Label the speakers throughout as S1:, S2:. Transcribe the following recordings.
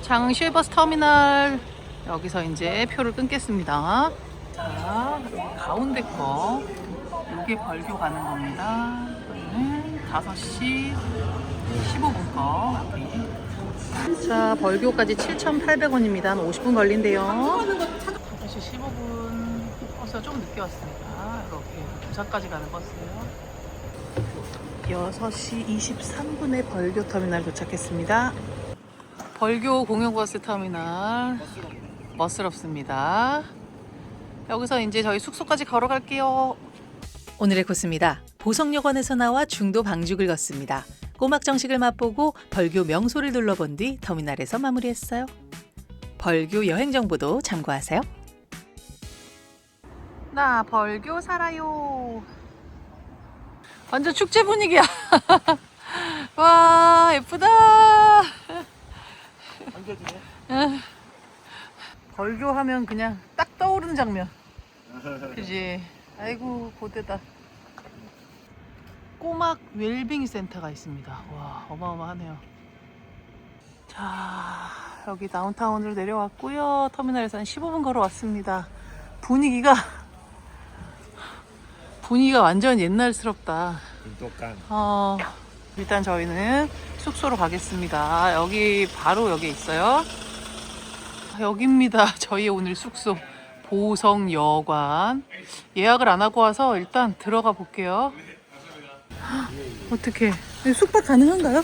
S1: 장흥 시외버스 터미널 여기서 이제 표를 끊겠습니다. 자, 여기 가운데 거 이게 벌교 가는 겁니다. 저희는 5시 15분 거 여기. 자, 벌교까지 7,800원입니다. 한 50분 걸린대요. 5시 15분 버스가 좀 늦게 왔습니다. 이렇게 부산까지 가는 버스예요. 6시 23분에 벌교 터미널 도착했습니다. 벌교 공영버스 터미널 버스가 없습니다. 여기서 이제 저희 숙소까지 걸어갈게요. 오늘의 코스입니다. 보성여관에서 나와 중도 방죽을 걷습니다. 꼬막 정식을 맛보고 벌교 명소를 둘러본 뒤 터미널에서 마무리했어요. 벌교 여행 정보도 참고하세요. 나 벌교 살아요. 완전 축제 분위기야. 와, 예쁘다. 벌교 하면 그냥 딱 떠오르는 장면. 그지? 아이고, 고대다. 꼬막 웰빙 센터가 있습니다. 와, 어마어마하네요. 자, 여기 다운타운으로 내려왔고요. 터미널에서 한 15분 걸어왔습니다. 분위기가 완전 옛날스럽다. 일단 저희는 숙소로 가겠습니다. 여기 바로 여기 있어요. 여기입니다. 저희 오늘 숙소 보성여관. 예약을 안 하고 와서 일단 들어가 볼게요. 어떻게 숙박 가능한가요?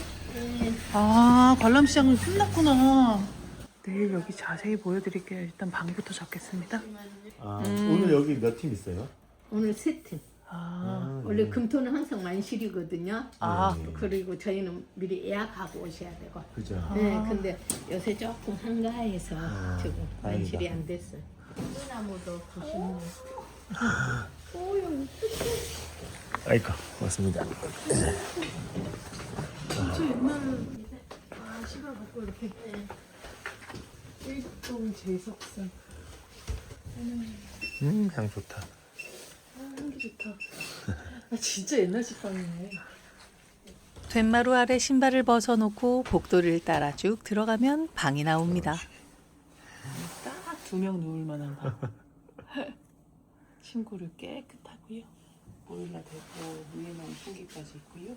S1: 아, 관람시장은 끝났구나. 내일 여기 자세히 보여드릴게요. 일단 방부터 잡겠습니다.
S2: 오늘 여기 몇 팀 있어요?
S3: 오늘 세 팀. 원래 금토는 항상 만실이거든요. 그리고 저희는 미리 예약하고 오셔야 되고.
S2: 그죠.
S3: 네, 근데 요새 조금 한가해서 지금 만실이
S2: 다행이다.
S3: 안 됐어요. 나무도 보시면.
S2: 아이고, 고맙습니다.
S1: 진짜 옛날 시골 갖고 이렇게 일동 제석상.
S2: 향 좋다.
S1: 향기 좋다. 진짜 옛날 식빵이네.
S4: 툇마루 아래 신발을 벗어놓고 복도를 따라 쭉 들어가면 방이 나옵니다.
S1: 딱 2명 누울 만한 방. 침구를 깨끗하고요. 보일러 되고 위에는 온풍기까지 있고요.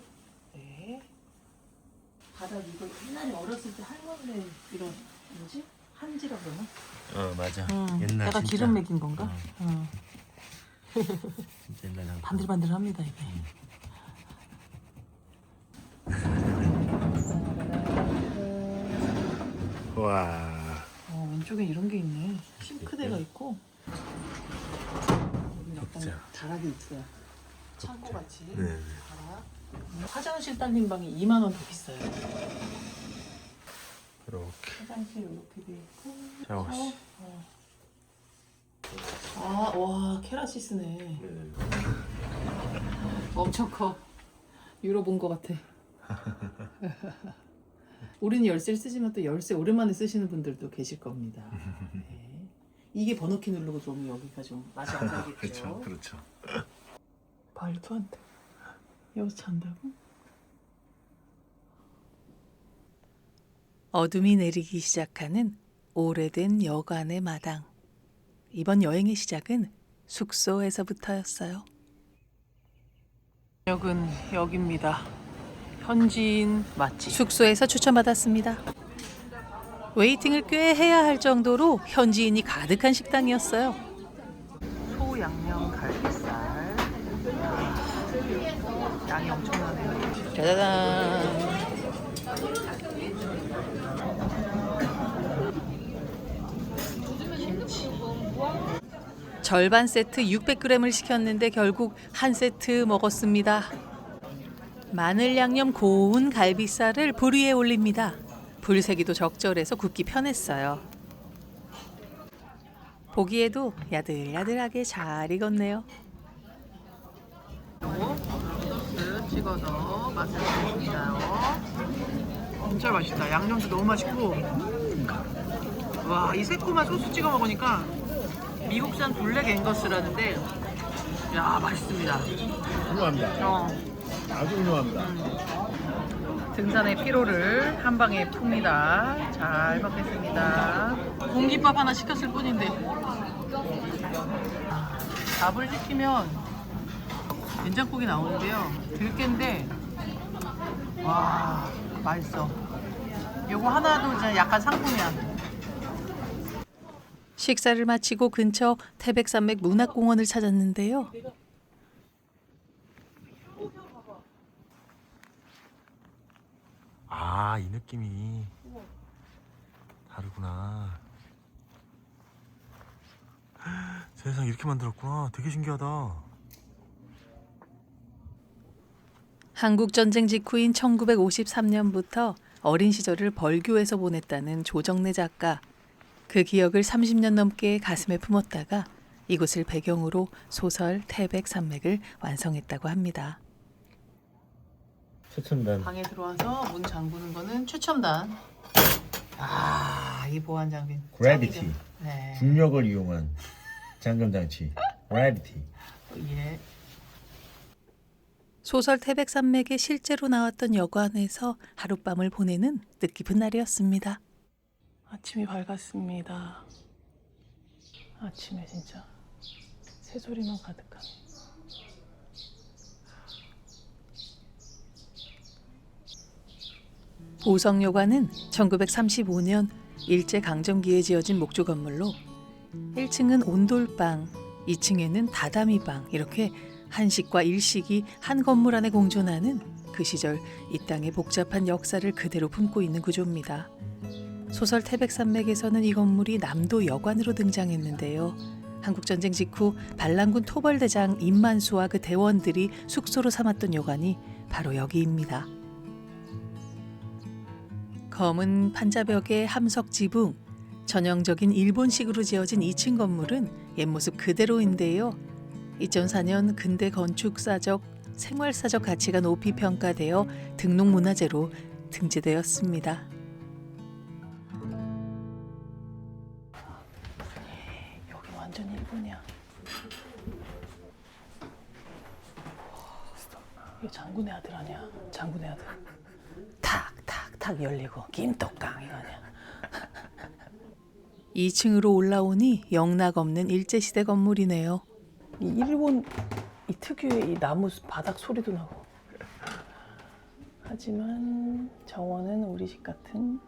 S1: 네. 바닥 이거 옛날에 어렸을 때 할머니네 이런 뭐지? 한지라 그러나?
S2: 맞아.
S1: 옛날 약간
S2: 진짜.
S1: 기름 맥인 건가?
S2: 진짜 옛날 양.
S1: 반들반들합니다 이게.
S2: 와.
S1: 왼쪽에 이런 게 있네. 싱크대가 있고. 여기 약간
S2: 진짜.
S1: 다락이 있어요. 창고 같이.
S2: 네.
S1: 다락. 화장실 딸린 방이 2만 원 더 비싸요.
S2: 이렇게
S1: 화장실 이렇게 돼 있고.
S2: 샤워실.
S1: 아, 와, 케라시스네. 엄청 커. 유로 본 것 같아. 우리는 열쇠를 쓰지만 또 열쇠 오랜만에 쓰시는 분들도 계실 겁니다. 네. 이게 번호키 누르고 좀 여기가 좀 맛이 안 나겠죠.
S2: 그렇죠.
S1: 말도 안 돼. 여기서 잔다고?
S4: 어둠이 내리기 시작하는 오래된 여관의 마당. 이번 여행의 시작은 숙소에서부터였어요.
S1: 여긴 여기입니다. 현지인 맛집.
S4: 숙소에서 추천받았습니다. 웨이팅을 꽤 해야 할 정도로 현지인이 가득한 식당이었어요.
S1: 소 양념 갈비살. 양이 엄청나네요. 짜자잔.
S4: 절반 세트 600g을 시켰는데 결국 한 세트 먹었습니다. 마늘 양념 고운 갈비살을 불 위에 올립니다. 불세기도 적절해서 굽기 편했어요. 보기에도 야들야들하게 잘 익었네요.
S1: 소스 찍어서 맛을 보겠습니다요. 진짜 맛있다. 양념도 너무 맛있고. 와, 이 새콤한 소스 찍어 먹으니까 미국산 블랙 앵거스라는데, 야, 맛있습니다.
S2: 훌륭합니다. 아주 훌륭합니다.
S1: 등산의 피로를 한 방에 풉니다. 잘 먹겠습니다. 공깃밥 하나 시켰을 뿐인데 밥을 시키면 된장국이 나오는데요. 들깨인데 와 맛있어. 요거 하나도 이제 약간 상품이야.
S4: 식사를 마치고 근처 태백산맥 문학공원을 찾았는데요.
S2: 아, 이 느낌이 다르구나. 세상 이렇게 만들었구나. 되게 신기하다.
S4: 한국전쟁 직후인 1953년부터 어린 시절을 벌교에서 보냈다는 조정래 작가. 그 기억을 30년 넘게 가슴에 품었다가 이곳을 배경으로 소설 태백산맥을 완성했다고 합니다.
S2: 최첨단.
S1: 방에 들어와서 문 잠그는 거는 최첨단. 이 보안 장비.
S2: 그래비티.
S1: 짱이죠. 네.
S2: 중력을 이용한 잠금 장치. 그래비티.
S1: 예.
S4: 소설 태백산맥에 실제로 나왔던 여관에서 하룻밤을 보내는 뜻깊은 날이었습니다.
S1: 아침이 밝았습니다. 아침에 진짜 새소리만 가득하네.
S4: 보성여관은 1935년 일제강점기에 지어진 목조 건물로 1층은 온돌방, 2층에는 다다미방 이렇게 한식과 일식이 한 건물 안에 공존하는 그 시절 이 땅의 복잡한 역사를 그대로 품고 있는 구조입니다. 소설 태백산맥에서는 이 건물이 남도 여관으로 등장했는데요. 한국전쟁 직후 반란군 토벌대장 임만수와 그 대원들이 숙소로 삼았던 여관이 바로 여기입니다. 검은 판자벽에 함석 지붕, 전형적인 일본식으로 지어진 2층 건물은 옛모습 그대로인데요. 2004년 근대 건축사적, 생활사적 가치가 높이 평가되어 등록문화재로 등재되었습니다.
S1: 여기 완전 일본이야. 이거 장군의 아들 아니야? 장군의 아들. 탁탁탁 열리고 김떡강 이거냐?
S4: 2층으로 올라오니 영락 없는 일제시대 건물이네요.
S1: 이 일본 이 특유의 이 나무 바닥 소리도 나고. 하지만 정원은 우리 집 같은.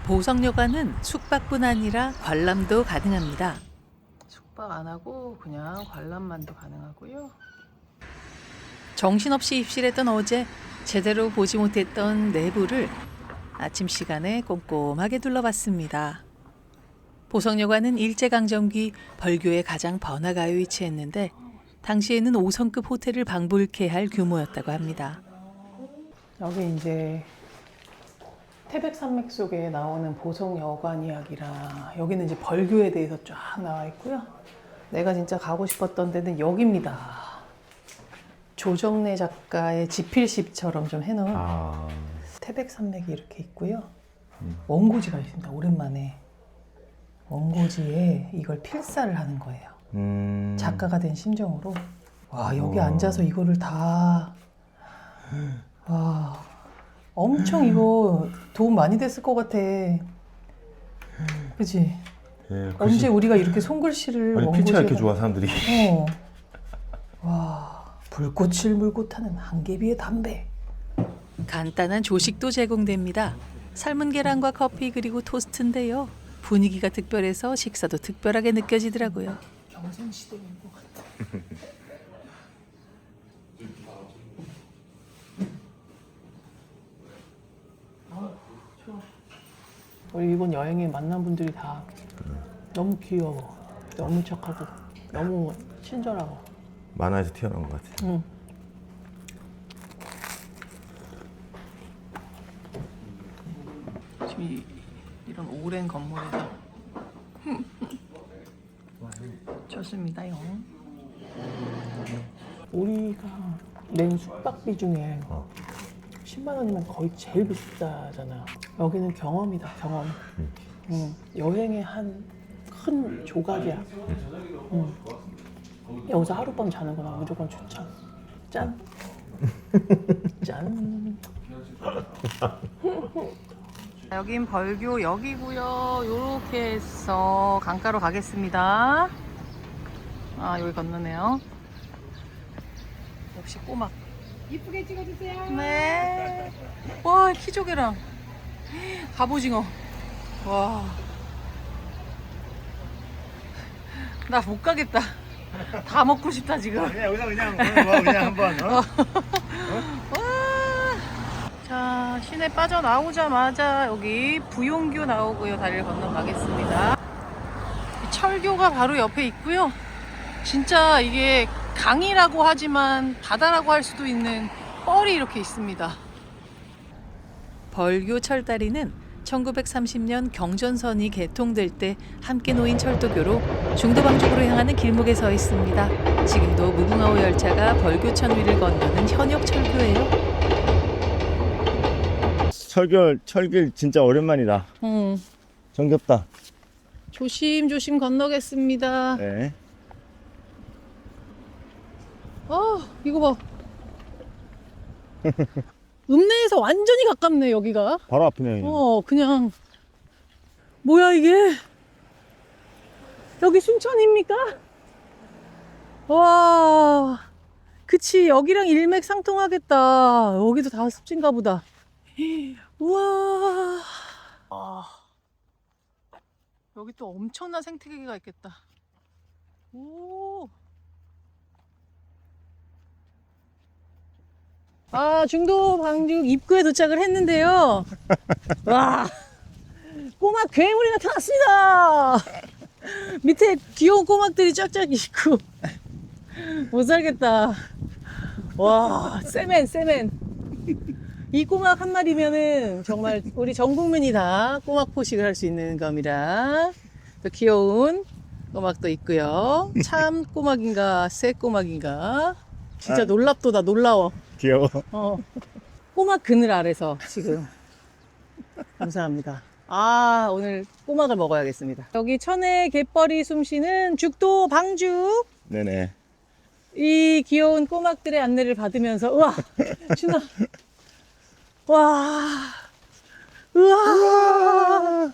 S4: 보성여관은 숙박뿐 아니라 관람도 가능합니다.
S1: 숙박 안 하고 그냥 관람만도 가능하고요.
S4: 정신없이 입실했던 어제 제대로 보지 못했던 내부를 아침 시간에 꼼꼼하게 둘러봤습니다. 보성여관은 일제강점기 벌교의 가장 번화가에 위치했는데 당시에는 5성급 호텔을 방불케 할 규모였다고 합니다.
S1: 여기 이제 태백산맥 속에 나오는 보성여관 이야기라 여기는 이제 벌교에 대해서 쫙 나와 있고요. 내가 진짜 가고 싶었던 데는 여기입니다. 조정래 작가의 지필십처럼 좀 해놓은 태백산맥이 이렇게 있고요. 원고지가 있습니다. 오랜만에 원고지에 이걸 필사를 하는 거예요. 작가가 된 심정으로. 와, 여기 앉아서 이거를 다. 와, 엄청 이거 도움 많이 됐을 것 같아. 그치?
S2: 예,
S1: 언제 우리가 이렇게 손글씨를
S2: 필체가 이렇게 좋아 사람들이.
S1: 와, 불꽃을 물고 타는 한개비의 담배.
S4: 간단한 조식도 제공됩니다. 삶은 계란과 커피 그리고 토스트인데요. 분위기가 특별해서 식사도 특별하게 느껴지더라고요.
S1: 경성시대인 것 같아. 좋아. 우리 이번 여행에 만난 분들이 다 너무 귀여워. 너무 착하고 너무 친절하고.
S2: 만화에서 튀어나온 것 같아.
S1: 응. 지금 이런 오랜 건물에서 좋습니다요. 우리가 낸 숙박비 중에 10만 원이면 거의 제일 비싸잖아. 여기는 경험이다, 경험. 여행의 한 큰 조각이야. 여기서 하룻밤 자는 거나 무조건 추천. 짠. 짠. 여긴 벌교 역이고요. 요렇게 해서 강가로 가겠습니다. 아, 여기 건너네요. 역시 꼬막.
S3: 이쁘게 찍어주세요.
S1: 네. 와, 키조개랑 갑오징어. 와. 나 못 가겠다. 다 먹고 싶다 지금.
S2: 그냥 여기서 그냥 그냥 한번.
S1: 와. 자, 시내 빠져나오자마자 여기 부용교 나오고요. 다리를 건너가겠습니다. 이 철교가 바로 옆에 있고요. 진짜 이게 강이라고 하지만 바다라고 할 수도 있는 뻘이 이렇게 있습니다.
S4: 벌교 철다리는 1930년 경전선이 개통될 때 함께 놓인 철도교로 중도방 쪽으로 향하는 길목에 서 있습니다. 지금도 무궁화호 열차가 벌교천 위를 건너는 현역 철교예요.
S2: 철길 진짜 오랜만이다. 정겹다.
S1: 조심조심 건너겠습니다.
S2: 네.
S1: 이거 봐. 읍내에서 완전히 가깝네 여기가.
S2: 바로 앞이네.
S1: 그냥 뭐야 이게? 여기 순천입니까? 와, 그치, 여기랑 일맥상통하겠다. 여기도 다 습지인가 보다. 우와. 여기 또 엄청난 생태계가 있겠다. 오. 중도 방죽 입구에 도착을 했는데요. 와, 꼬막 괴물이 나타났습니다. 밑에 귀여운 꼬막들이 쫙쫙 있고 못 살겠다. 와, 세멘. 이 꼬막 한 마리면은 정말 우리 전 국민이 다 꼬막 포식을 할 수 있는 겁니다. 또 귀여운 꼬막도 있고요. 참 꼬막인가 새 꼬막인가 진짜 놀랍도다. 놀라워.
S2: 귀여워.
S1: 꼬막 그늘 아래서 지금 감사합니다. 오늘 꼬막을 먹어야겠습니다. 여기 천혜 갯벌이 숨쉬는 죽도 방죽.
S2: 네네.
S1: 이 귀여운 꼬막들의 안내를 받으면서 우와, 준아. 와, 우와,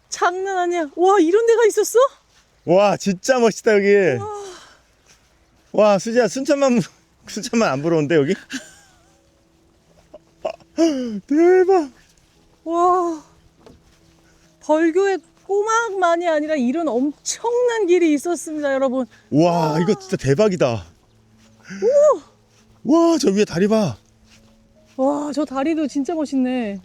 S1: 장난 아니야. 와, 이런 데가 있었어?
S2: 와 진짜 멋있다 여기. 와 수지야 순천만 안 부러운데 여기? 대박.
S1: 와, 벌교에 꼬막만이 아니라 이런 엄청난 길이 있었습니다, 여러분.
S2: 와 이거 진짜 대박이다. 와 저 위에 다리 봐.
S1: 와, 저 다리도 진짜 멋있네.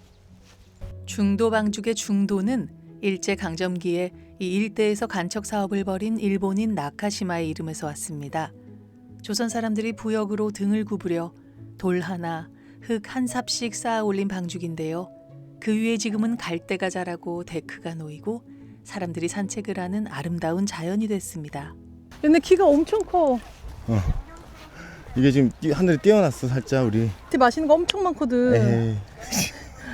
S4: 중도방죽의 중도는 일제강점기에 이 일대에서 간척 사업을 벌인 일본인 나카시마의 이름에서 왔습니다. 조선 사람들이 부역으로 등을 구부려 돌 하나, 흙 한 삽씩 쌓아 올린 방죽인데요. 그 위에 지금은 갈대가 자라고 데크가 놓이고 사람들이 산책을 하는 아름다운 자연이 됐습니다.
S1: 근데 키가 엄청 커.
S2: 이게 지금 하늘에 띄어났어 살짝 우리.
S1: 밑에 맛있는 거 엄청 많거든.
S2: 에이.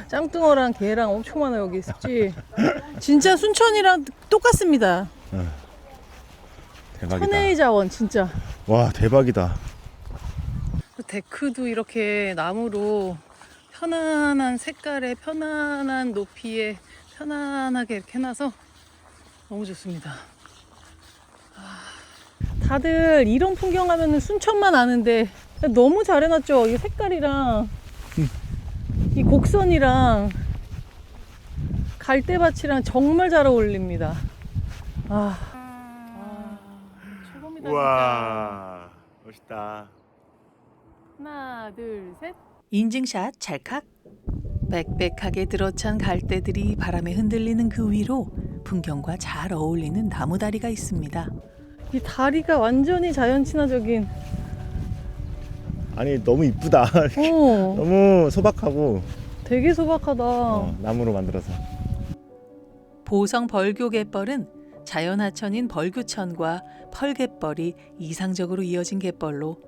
S1: 짱뚱어랑 게랑 엄청 많아 여기 있지. 진짜 순천이랑 똑같습니다.
S2: 대박이다.
S1: 천혜의 자원 진짜.
S2: 와 대박이다.
S1: 데크도 이렇게 나무로 편안한 색깔에 편안한 높이에 편안하게 이렇게 해놔서 너무 좋습니다. 다들 이런 풍경 하면은 순천만 아는데 너무 잘 해놨죠. 이 색깔이랑 이 곡선이랑 갈대밭이랑 정말 잘 어울립니다. 최고입니다.
S2: 우와 멋있다.
S1: 하나, 둘, 셋.
S4: 인증샷 찰칵. 빽빽하게 들어찬 갈대들이 바람에 흔들리는 그 위로 풍경과 잘 어울리는 나무다리가 있습니다.
S1: 이 다리가 완전히 자연 친화적인.
S2: 아니 너무 이쁘다. 너무 소박하고
S1: 되게 소박하다.
S2: 나무로 만들어서.
S4: 보성 벌교 갯벌은 자연하천인 벌교천과 펄갯벌이 이상적으로 이어진 갯벌로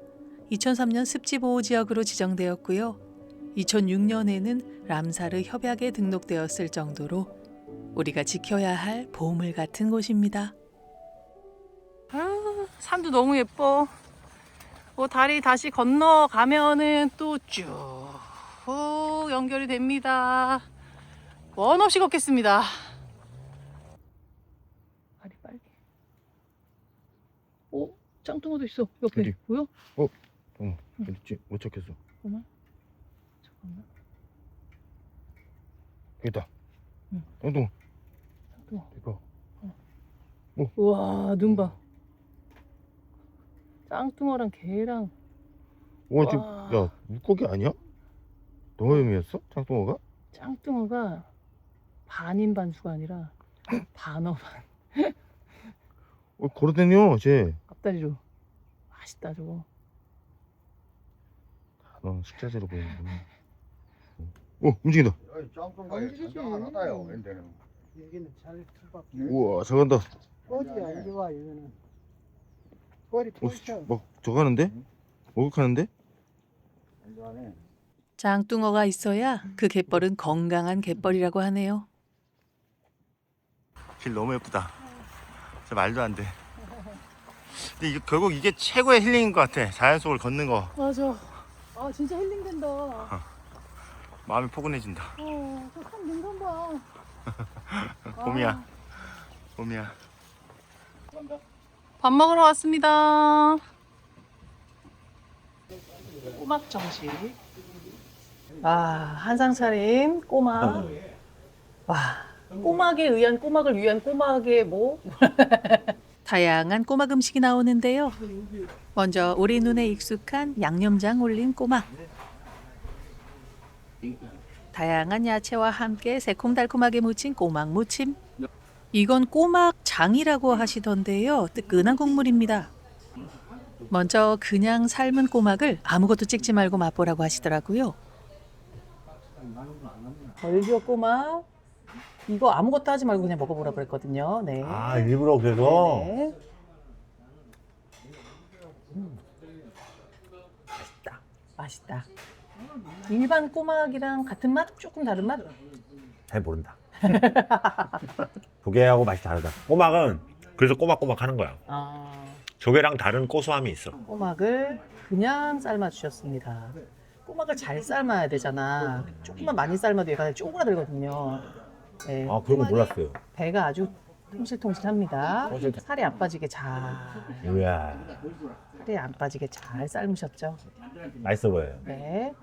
S4: 2003년 습지보호지역으로 지정되었고요. 2006년에는 람사르 협약에 등록되었을 정도로 우리가 지켜야 할 보물 같은 곳입니다.
S1: 산도 너무 예뻐. 다리 다시 건너가면은 또 쭉 연결이 됩니다. 원 없이 걷겠습니다. 다리 빨개. 짱뚱어도 있어. 옆에.
S2: 어디?
S1: 보여?
S2: 어딨지? 못 찾겠어.
S1: 잠깐만.
S2: 여기다.
S1: 응.
S2: 짱뚱어.
S1: 짱뚱어.
S2: 이거.
S1: 우와, 눈 봐. 짱뚱어랑 개랑.
S2: 와, 지금,
S1: 와.
S2: 야, 물고기 아니야? 너무 애매했어? 짱뚱어가?
S1: 짱뚱어가 반인 반수가 아니라 반어 반.
S2: 걸어다녀, 쟤.
S1: 앞다리로. 맛있다, 저거.
S2: 넌 식자재로 보이는구나. 움직인다.
S5: 여기는 잘 틀밖에.
S2: 우와, 저간다.
S5: 꼬리 안 좋아 이거는. 꼬리 펼쳐.
S2: 막 저거 하는데? 목욕하는데?
S4: 짱뚱어가 있어야 그 갯벌은 건강한 갯벌이라고 하네요.
S2: 길 너무 예쁘다. 진짜 말도 안 돼. 근데 결국 이게 최고의 힐링인 것 같아. 자연 속을 걷는 거.
S1: 맞아. 아, 진짜 힐링된다.
S2: 마음이 포근해진다.
S1: 저참 눈감 봐.
S2: 봄이야. 봄이야.
S1: 밥 먹으러 왔습니다. 꼬막 정식. 한상 차림 꼬막. 와, 꼬막을 위한 꼬막의 뭐?
S4: 다양한 꼬막 음식이 나오는데요. 먼저 우리 눈에 익숙한 양념장 올린 꼬막. 다양한 야채와 함께 새콤달콤하게 무친 꼬막 무침. 이건 꼬막 장이라고 하시던데요. 뜨끈한 국물입니다. 먼저 그냥 삶은 꼬막을 아무것도 찍지 말고 맛보라고 하시더라고요.
S1: 벌교 꼬막. 이거 아무것도 하지 말고 그냥 먹어보라 그랬거든요. 네.
S2: 아, 일부러 그래서?
S1: 네. 맛있다. 맛있다. 일반 꼬막이랑 같은 맛? 조금 다른 맛?
S6: 잘 모른다. 조개하고 맛이 다르다. 꼬막은 그래서 꼬막꼬막 하는 거야. 조개랑 다른 고소함이 있어.
S1: 꼬막을 그냥 삶아 주셨습니다. 꼬막을 잘 삶아야 되잖아. 조금만 많이 삶아도 얘가 쪼그라들거든요. 네,
S6: 아, 그런 거
S1: 꼬막이
S6: 몰랐어요.
S1: 배가 아주 통실통실합니다.
S6: 통실통-
S1: 살이 안 빠지게 잘,
S6: 이야,
S1: 살이 안 빠지게 잘 삶으셨죠.
S6: 맛있어 보여요.
S1: 네.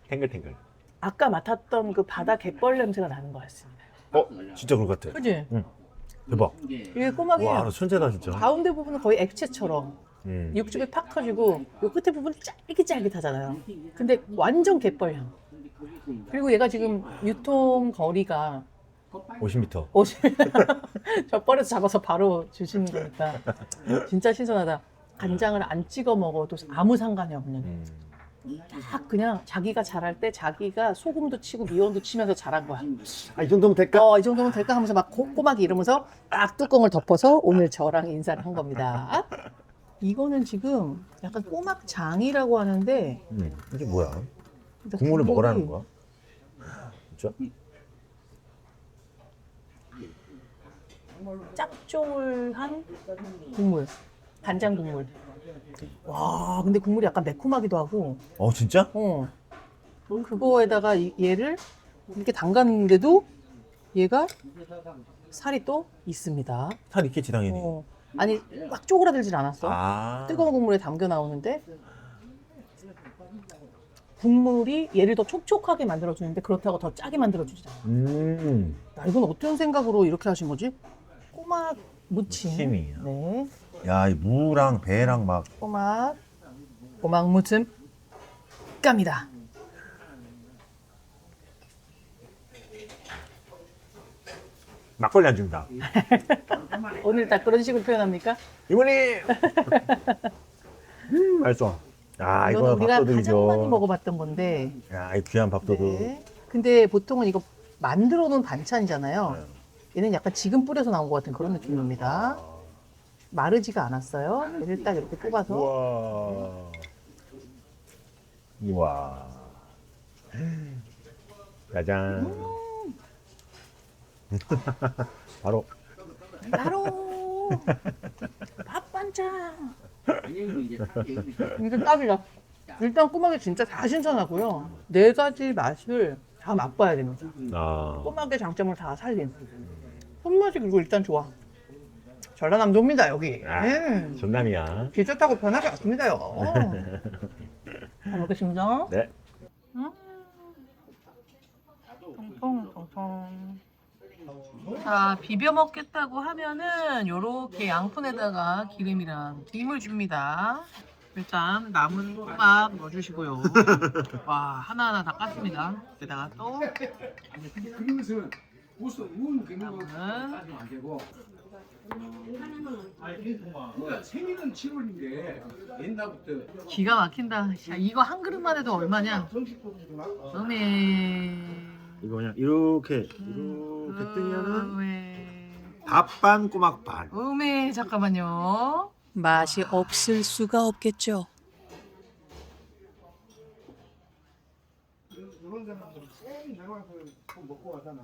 S6: 탱글탱글.
S1: 아까 맡았던 그 바다 갯벌 냄새가 나는 것 같습니다.
S6: 진짜 그럴 것 같아.
S1: 그지?
S6: 대박.
S1: 이게 꼬막이에요.
S6: 와, 너 천재다 진짜.
S1: 가운데 부분은 거의 액체처럼 육즙이 팍 터지고 요 끝에 부분이 쫄깃쫄깃하잖아요. 근데 완전 갯벌향. 그리고 얘가 지금 유통 거리가
S6: 50m.
S1: 젖벌에서 잡아서 바로 주시는 거니까 진짜 신선하다. 간장을 안 찍어 먹어도 아무 상관이 없는. 딱 그냥 자기가 잘할 때 자기가 소금도 치고 미원도 치면서 잘한 거야.
S6: 아, 이 정도면 될까?
S1: 이 정도면 될까 하면서 막 꼬막이 이러면서 딱 뚜껑을 덮어서 오늘 저랑 인사를 한 겁니다. 이거는 지금 약간 꼬막장이라고 하는데
S6: 이게 뭐야?
S1: 근데
S6: 국물을
S1: 국물이
S6: 먹으라는 거야? 진짜?
S1: 짭조름한 국물, 간장 국물. 와, 근데 국물이 약간 매콤하기도 하고.
S6: 진짜?
S1: 그거에다가 얘를 이렇게 담갔는데도 얘가 살이 또 있습니다.
S6: 살 있겠지 당연히.
S1: 아니 막 쪼그라들진 않았어. 뜨거운 국물에 담겨 나오는데 국물이 얘를 더 촉촉하게 만들어주는데 그렇다고 더 짜게 만들어주지 않아. 야, 이건 어떤 생각으로 이렇게 하신 거지? 꼬막 무침.
S6: 무침이야.
S1: 네,
S6: 야, 이 무랑 배랑 막.
S1: 꼬막 무침 갑니다.
S6: 막걸리 안 준다.
S1: 오늘 딱 그런 식으로 표현합니까?
S6: 이모님! 맛있어. 아,
S1: 이거는
S6: 이거
S1: 우리가 가장 많이
S6: 밥도둑이죠.
S1: 먹어봤던 건데.
S6: 야, 이 귀한 밥도둑.
S1: 네. 근데 보통은 이거 만들어 놓은 반찬이잖아요. 얘는 약간 지금 뿌려서 나온 것 같은 그런 느낌입니다. 마르지가 않았어요. 얘를 딱 이렇게 뽑아서.
S6: 우와. 우와. 짜잔. 바로
S1: 따로 밥 반찬. 이게 딱이다. 일단 꼬막이 진짜 다 신선하고요. 4가지 맛을 다 맛봐야 됩니다.
S6: 아,
S1: 꼬막의 장점을 다 살린. 손맛이 그리고 일단 좋아. 전라남도입니다 여기. 예.
S6: 전남이야.
S1: 기차 타고 편하게 왔습니다요. 잘 먹겠습니다.
S6: 네.
S1: 통통. 자, 비벼 먹겠다고 하면은 요렇게 양푼에다가 기름이랑 김을 줍니다. 일단 남은 꼬막 넣어주시고요. 와, 하나하나 다 깠습니다. 여기다가 또
S5: 그릇은 무슨 문 그런 거
S1: 남은
S5: 따지면 안 되고. 뭐야 생일은 7월인데 옛날부터
S1: 기가 막힌다. 자, 이거 한 그릇만 해도 얼마냐? 음에
S6: 이거 그냥 이렇게 뜨면은
S1: 음에
S6: 밥 반 꼬막 반.
S1: 음에 잠깐만요.
S4: 맛이 없을 수가 없겠죠.
S5: 이런 데는 생 내가 그 먹고 가잖아.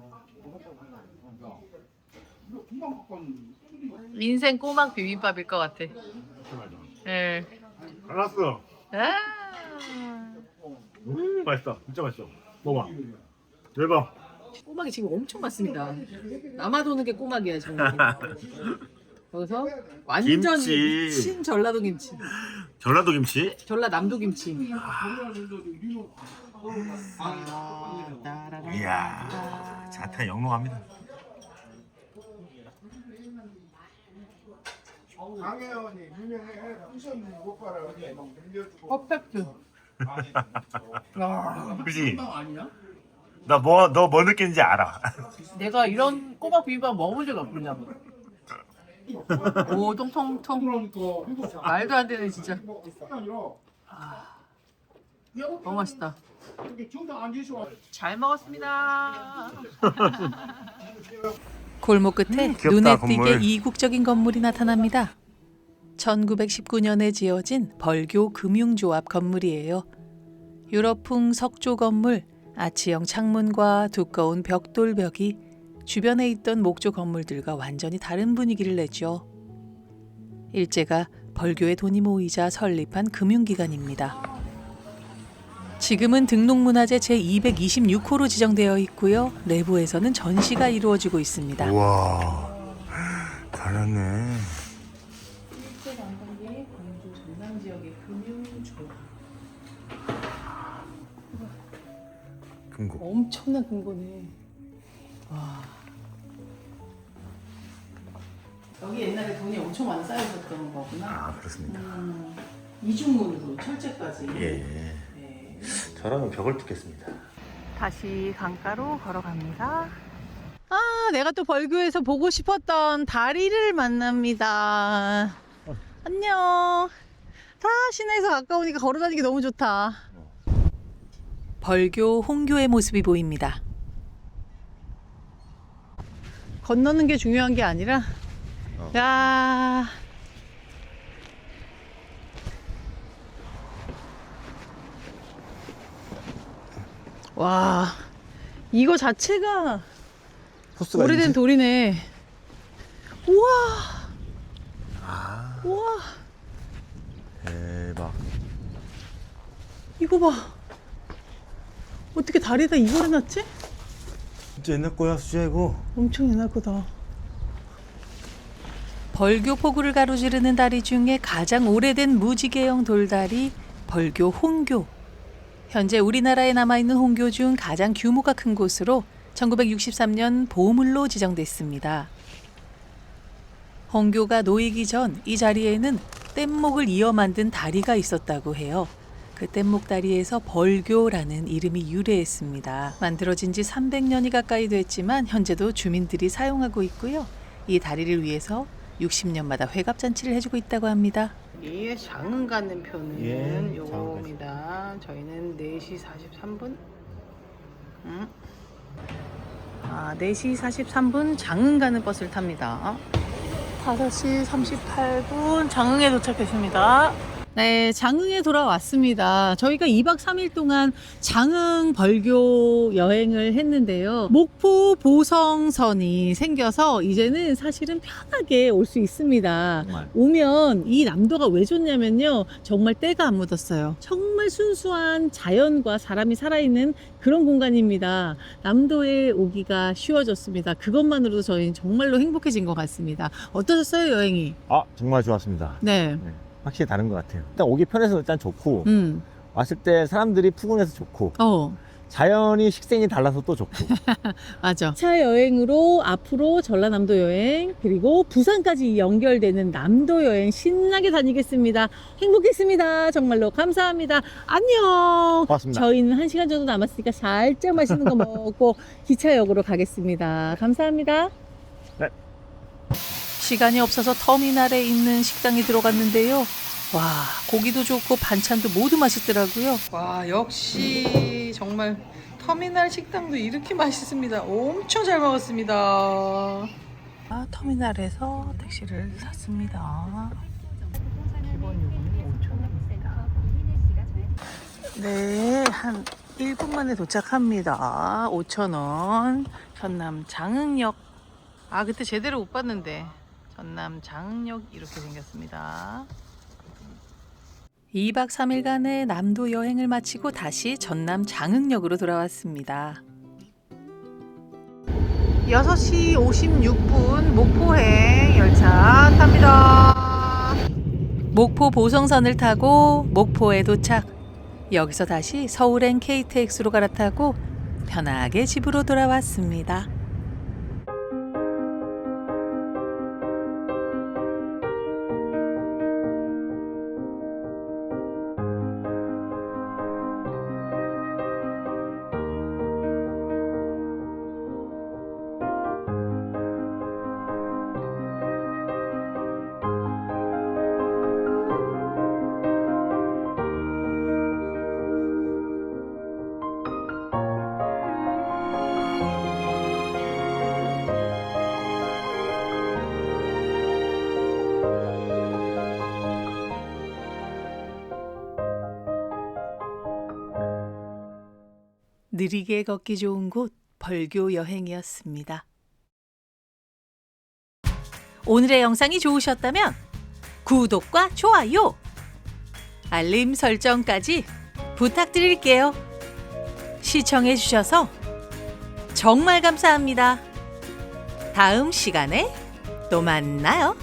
S5: 이거 금방 먹고
S1: 인생 꼬막 비빔밥일 것 같아. 예.
S6: 알았어.
S1: 아.
S6: 맛있다. 진짜 맛있어. 먹어봐. 대박.
S1: 꼬막이 지금 엄청 많습니다. 남아도는 게 꼬막이야 지금. 여기서 완전
S6: 김치.
S1: 신 전라도 김치,
S6: 전라도 김치.
S1: 전라남도 김치.
S6: 이야, 자타 영롱합니다.
S5: 강혜원이 유명해. 쿠션 못 봐라. 막 밀려주고.
S1: 퍼펙트.
S6: 그지?
S5: 아니야?
S6: 너 뭐 느끼는지 알아.
S1: 내가 이런 꼬막 비빔밥 먹어본 적이 없냐고. 오, 통통통. 말도 안 되네 진짜. 너무 맛있다. 잘 먹었습니다.
S4: 골목 끝에
S2: 귀엽다,
S4: 눈에
S2: 건물.
S4: 띄게 이국적인 건물이 나타납니다. 1919년에 지어진 벌교 금융조합 건물이에요. 유럽풍 석조 건물, 아치형 창문과 두꺼운 벽돌벽이 주변에 있던 목조 건물들과 완전히 다른 분위기를 내죠. 일제가 벌교의 돈이 모이자 설립한 금융기관입니다. 지금은 등록문화재 제226호로 지정되어 있고요. 내부에서는 전시가 이루어지고 있습니다.
S2: 우와, 잘했네.
S1: 일제 강점기의 광주 전남 지역의 금융조합.
S2: 금고.
S1: 엄청난 금고네. 와. 여기 옛날에 돈이 엄청 많이 쌓여 있었던 거구나.
S2: 아, 그렇습니다.
S1: 이중문으로 철제까지.
S2: 예.
S1: 네.
S2: 저라면 벽을 뜯겠습니다.
S1: 다시 강가로 걸어갑니다. 아, 내가 또 벌교에서 보고 싶었던 다리를 만납니다. 안녕. 다 시내에서 가까우니까 걸어다니기 너무 좋다.
S4: 벌교 홍교의 모습이 보입니다.
S1: 건너는 게 중요한 게 아니라, 야. 와, 이거 자체가
S2: 호수가
S1: 오래된
S2: 있는지?
S1: 돌이네. 우와,
S2: 아,
S1: 우와,
S2: 대박.
S1: 이거 봐. 어떻게 다리에다 이걸 해놨지?
S2: 진짜 옛날 거야, 수지야 이거.
S1: 엄청 옛날 거다.
S4: 벌교 포구를 가로지르는 다리 중에 가장 오래된 무지개형 돌다리 벌교 홍교. 현재 우리나라에 남아있는 홍교 중 가장 규모가 큰 곳으로 1963년 보물로 지정됐습니다. 홍교가 놓이기 전 이 자리에는 뗏목을 이어 만든 다리가 있었다고 해요. 그 뗏목 다리에서 벌교라는 이름이 유래했습니다. 만들어진 지 300년이 가까이 됐지만 현재도 주민들이 사용하고 있고요. 이 다리를 위해서 60년마다 회갑잔치를 해주고 있다고 합니다.
S1: 이 장흥 가는 표는
S2: 예,
S1: 요겁니다. 저희는 4시 43분. 아, 4시 43분 장흥 가는 버스를 탑니다. 5시 38분 장흥에 도착했습니다. 네, 장흥에 돌아왔습니다. 저희가 2박 3일 동안 장흥 벌교 여행을 했는데요. 목포 보성선이 생겨서 이제는 사실은 편하게 올 수 있습니다.
S2: 정말.
S1: 오면 이 남도가 왜 좋냐면요. 정말 때가 안 묻었어요. 정말 순수한 자연과 사람이 살아있는 그런 공간입니다. 남도에 오기가 쉬워졌습니다. 그것만으로도 저희는 정말로 행복해진 것 같습니다. 어떠셨어요, 여행이?
S2: 아, 정말 좋았습니다.
S1: 네.
S2: 확실히 다른 것 같아요. 일단 오기 편해서 일단 좋고,
S1: 음.
S2: 왔을 때 사람들이 푸근해서 좋고, 자연이 식생이 달라서 또 좋고.
S1: 맞아. 차 여행으로 앞으로 전라남도 여행 그리고 부산까지 연결되는 남도 여행 신나게 다니겠습니다. 행복했습니다. 정말로 감사합니다. 안녕.
S2: 고맙습니다.
S1: 저희는 1시간 정도 남았으니까 살짝 맛있는 거 먹고 기차역으로 가겠습니다. 감사합니다.
S2: 네.
S4: 시간이 없어서 터미널에 있는 식당에 들어갔는데요. 와, 고기도 좋고 반찬도 모두 맛있더라고요.
S1: 와, 역시 정말 터미널 식당도 이렇게 맛있습니다. 엄청 잘 먹었습니다. 터미널에서 택시를 샀습니다. 기본 요금이 5,000원입니다. 네, 한 1분 만에 도착합니다. 5,000원. 전남 장흥역. 그때 제대로 못 봤는데. 전남 장흥역 이렇게 생겼습니다.
S4: 2박 3일간의 남도 여행을 마치고 다시 전남 장흥역으로 돌아왔습니다.
S1: 6시 56분 목포행 열차 탑니다.
S4: 목포 보성선을 타고 목포에 도착. 여기서 다시 서울행 KTX로 갈아타고 편하게 집으로 돌아왔습니다. 느리게 걷기 좋은 곳 벌교 여행이었습니다. 오늘의 영상이 좋으셨다면 구독과 좋아요, 알림 설정까지 부탁드릴게요. 시청해 주셔서 정말 감사합니다. 다음 시간에 또 만나요.